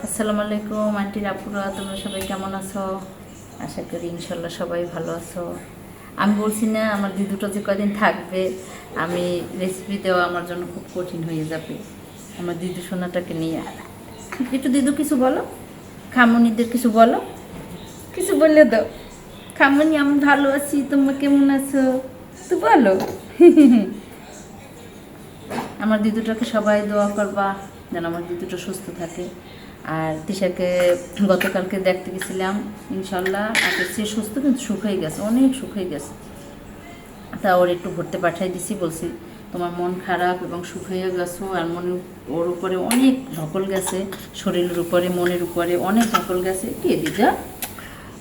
আসসালামু আলাইকুম আন্টির আপুরা, তোমরা সবাই কেমন আছো? আশা করি ইনশাল্লাহ সবাই ভালো আছো। আমি বলছি না আমার দিদুটা যে কদিন থাকবে, আমি রেসিপি দেওয়া আমার জন্য খুব কঠিন হয়ে যাবে আমার দিদু সোনাটাকে নিয়ে। একটু দিদু কিছু বলো, খামুনিদের কিছু বলো, কিছু বললে দাও। খামুনি আমি ভালো আছি, তোমরা কেমন আছো তো বলো। আমার দিদুটাকে সবাই দোয়া করবা যেন আমার দিদুটা সুস্থ থাকে। আর তিশাকে গতকালকে দেখতে গেছিলাম, ইনশাল্লাহ আগের চেয়ে সুস্থ, কিন্তু সুখ হয়ে গেছে, অনেক সুখ হয়ে গেছে। তা ওর একটু ঘুরতে পাঠিয়ে দিছি, বলছি তোমার মন খারাপ এবং সুখ হয়ে গেছো, আর মনে ওর উপরে অনেক ধকল গেছে, শরীরের উপরে মনের উপরে অনেক ধকল গেছে, কে দিদা।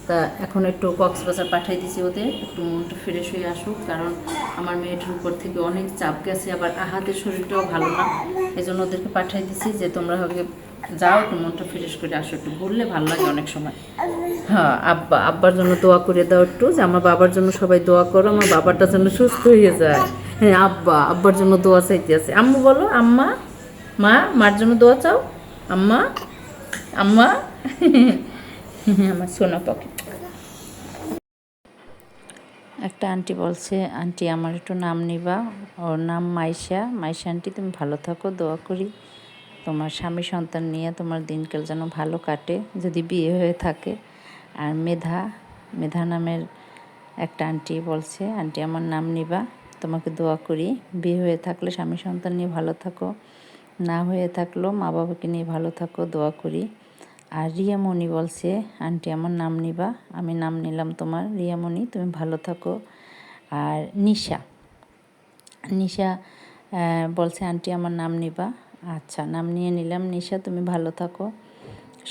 তা এখন একটু কক্সবাজার পাঠিয়ে দিছি ওদের, একটু মনটা ফ্রেশ হয়ে আসুক, কারণ আমার মেয়েটার উপর থেকে অনেক চাপ গেছে, আবার আহাতের শরীরটাও ভালো না। এই জন্য ওদেরকে পাঠিয়ে দিছি যে তোমরা হবে যাও, একটু মনটা ফ্রেশ করে আসো, একটু ঘুরলে ভালো লাগে অনেক সময়। হ্যাঁ, আব্বার জন্য দোয়া করে দাও একটু, যে আমার বাবার জন্য সবাই দোয়া করো, আমার বাবারটা যেন সুস্থ হয়ে যায়। হ্যাঁ, আব্বার জন্য দোয়া চাইতে আছে। আম্মু বলো, আম্মা, মার জন্য দোয়া চাও। আম্মা, আম্মা। আমার সোনা পাখি। একটা আন্টি বলছে, আন্টি আমার একটু নাম নিবা। ওর নাম মাইশা। মাইশা আন্টি, তুমি ভালো থাকো, দোয়া করি তোমার স্বামী সন্তান নিয়ে তোমার দিনকাল যেন ভালো কাটে, যদি বিয়ে হয়ে থাকে। আর মেধা, মেধা নামের একটা আন্টি বলছে, আন্টি আমার নাম নিবা, তোমাকে দোয়া করি, বিয়ে হয়ে থাকলে স্বামী সন্তান নিয়ে ভালো থাকো, না হয়ে থাকলেও মা বাবাকে নিয়ে ভালো থাকো, দোয়া করি। আর রিয়ামণি বলছে, আন্টি আমার নাম নিবা, আমি নাম নিলাম তোমার, রিয়ামণি তুমি ভালো থাকো। আর নিশা, নিশা বলছে, আন্টি আমার নাম নিবা। আচ্ছা, নাম নিয়ে নিলাম। নিশা তুমি ভালো থাকো,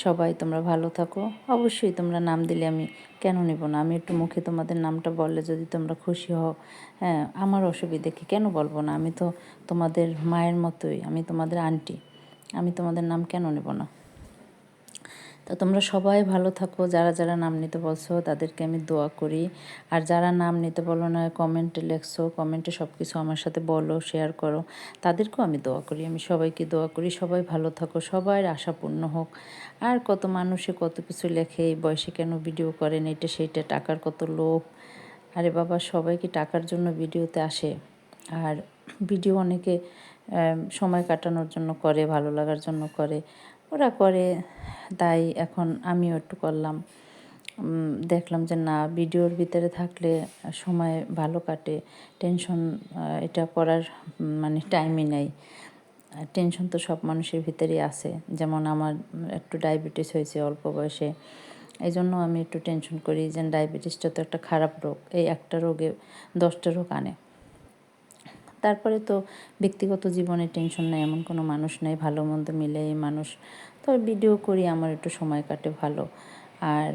সবাই তোমরা ভালো থাকো। অবশ্যই তোমরা নাম দিলে আমি কেন নেব না, আমি একটু মুখে তোমাদের নামটা বললে যদি তোমরা খুশি হও, হ্যাঁ, আমার অসুবিধে কি, কেন বলবো না? আমি তো তোমাদের মায়ের মতোই, আমি তোমাদের আন্টি, আমি তোমাদের নাম কেন নেব না? তো তোমরা সবাই ভালো থাকো, যারা যারা নাম নিতে বলছো তাদেরকে আমি দোয়া করি। আর যারা নাম নিতে বলো না, কমেন্টে লেখছো, কমেন্টে সব কিছু আমার সাথে বলো, শেয়ার করো, তাদেরকেও আমি দোয়া করি। আমি সবাইকে দোয়া করি, সবাই ভালো থাকো, সবার আশা পূর্ণ হোক। আর কত মানুষে কত কিছু লেখে, এই বয়সে কেন ভিডিও করেন, এটা সেইটা, টাকার কত লোভ। আরে বাবা, সবাই কি টাকার জন্য ভিডিওতে আসে? আর ভিডিও অনেকে সময় কাটানোর জন্য করে, ভালো লাগার জন্য করে, ওরা করে। তাই এখন আমিও একটু করলাম, দেখলাম যে না, ভিডিওর ভিতরে থাকলে সময় ভালো কাটে, টেনশন এটা করার মানে টাইমই নেই। টেনশন তো সব মানুষের ভিতরেই আছে, যেমন আমার একটু ডায়াবেটিস হয়েছে অল্প বয়সে, এই জন্য আমি একটু টেনশন করি, যে ডায়াবেটিসটা তো একটা খারাপ রোগ, এই একটা রোগে 10টা রোগ আনে। তারপরে তো ব্যক্তিগত জীবনে টেনশন নেই এমন কোনো মানুষ নেই, ভালো মন্দ মিলে এই মানুষ। তো ভিডিও করি, আমার একটু সময় কাটে ভালো। আর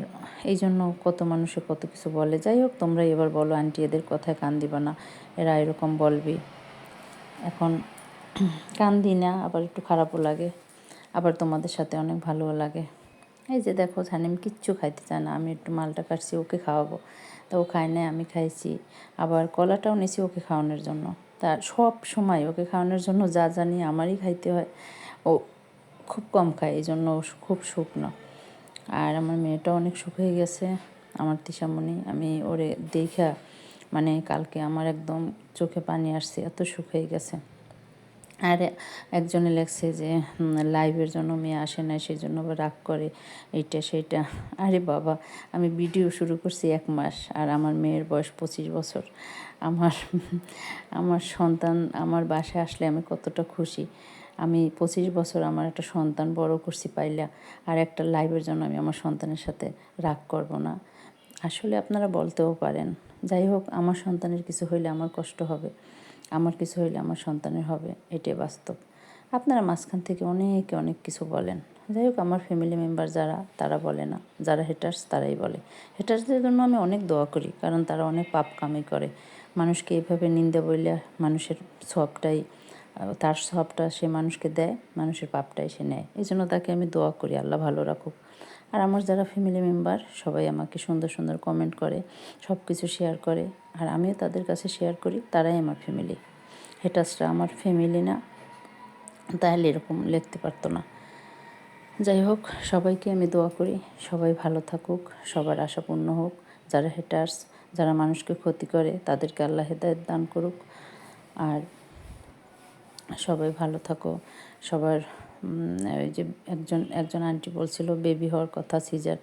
এই জন্য কত মানুষে কত কিছু বলে। যাই হোক, তোমরা এবার বলো, আন্টি এদের কথায় কান দিবা না, এরা এরকম বলবি। এখন কান দিই না, আবার একটু খারাপও লাগে, আবার তোমাদের সাথে অনেক ভালোও লাগে। এই যে দেখো, সানিম কিচ্ছু খাইতে চায় না, আমি একটু মালটা কাটছি ওকে খাওয়াবো, তা ও খায় না, আমি খাইছি। আবার কলাটাও নিয়েছি ওকে খাওয়ানোর জন্য। তা সব সময় ওকে খাওয়ানোর জন্য যা জানি আমারই খাইতে হয়, ও খুব কম খায়, এই জন্য ও খুব শুকনো। আর আমার মেয়েটাও অনেক সুখ হয়ে গেছে, আমার তিশামণি। আমি ওরে দেখা মানে কালকে আমার একদম চোখে পানি আসছে, এত সুখ হয়ে গেছে। আর একজনে লেখছে যে লাইভের জন্য মেয়ে আসে না, সেই জন্য রাগ করে, এইটা সেইটা। আরে বাবা, আমি ভিডিও শুরু করছি 1 মাস, আর আমার মেয়ের বয়স 25 বছর। আমার আমার সন্তান আমার বাসায় আসলে আমি কতটা খুশি। আমি 25 বছর আমার একটা সন্তান বড় করছি পাইলা, আর একটা লাইভের জন্য আমি আমার সন্তানের সাথে রাগ করব না? আসলে আপনারা বলতেও পারেন। যাই হোক, আমার সন্তানের কিছু হইলে আমার কষ্ট হবে, আমার কিছু হইলে আমার সন্তানের হবে, এটাই বাস্তব। আপনারা মাঝখান থেকে অনেকে অনেক কিছু বলেন। যাই হোক, আমার ফ্যামিলি মেম্বার যারা, তারা বলে না, যারা হেটার্স তারাই বলে। হেটার্সদের জন্য আমি অনেক দোয়া করি, কারণ তারা অনেক পাপ কামাই করে। মানুষকে এভাবে নিন্দে বললে মানুষের সবটাই, তার সবটা সে মানুষকে দেয়, মানুষের পাপটাই সে নেয়। এই জন্য তাকে আমি দোয়া করি, আল্লাহ ভালো রাখুক। আর আমার যারা ফ্যামিলি মেম্বার সবাই আমাকে সুন্দর সুন্দর কমেন্ট করে, সব কিছু শেয়ার করে, আর আমিও তাদের কাছে শেয়ার করি, তারাই আমার ফ্যামিলি। হেটার্সরা আমার ফ্যামিলি না, তাহলে এরকম লিখতে পারতো না। যাই হোক, সবাইকে আমি দোয়া করি সবাই ভালো থাকুক, সবার আশা পূর্ণ হোক। যারা হেটার্স, যারা মানুষকে ক্ষতি করে, তাদেরকে আল্লাহ হেদায়েত দান করুক। আর সবাই ভালো থাকো। সবার ওই যে একজন আন্টি বলছিল বেবি হওয়ার কথা, সিজার।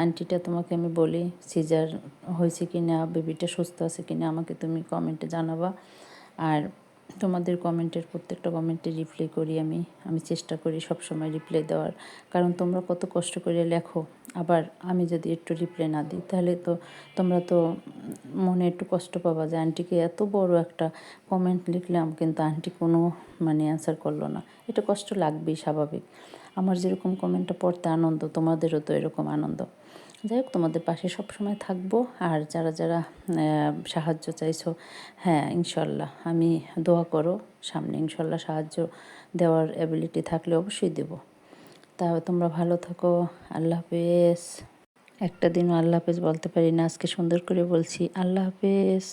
আন্টিটা তোমাকে আমি বলি, সিজার হয়েছে কি না, বেবিটা সুস্থ আছে কি না, আমাকে তুমি কমেন্টে জানাবা। আর তোমাদের কমেন্টের প্রত্যেকটা কমেন্টে রিপ্লাই করি আমি চেষ্টা করি সবসময় রিপ্লাই দেওয়ার, কারণ তোমরা কত কষ্ট করে লেখো। আবার আমি যদি একটু রিপ্লাই না দিই, তাহলে তো তোমরা তো মনে একটু কষ্ট পাবা যে আন্টিকে এত বড় একটা কমেন্ট লিখলাম, কিন্তু আন্টি কোনো অ্যান্সার করলো না। এটা কষ্ট লাগবেই, স্বাভাবিক। আমার যেরকম কমেন্টটা পড়তে আনন্দ, তোমাদেরও তো এরকম আনন্দ। যাই হোক, তোমাদের পাশে সবসময় থাকবো। আর যারা যারা সাহায্য চাইছো, হ্যাঁ ইনশাল্লাহ আমি দোয়া করো, সামনে ইনশাল্লাহ সাহায্য দেওয়ার অ্যাবিলিটি থাকলে অবশ্যই দেবো। তা তোমরা ভালো থাকো। আল্লাহ হাফেজ। একটা দিনও আল্লাহ হাফেজ বলতে পারি না, আজকে সুন্দর করে বলছি। আল্লাহ হাফেজ।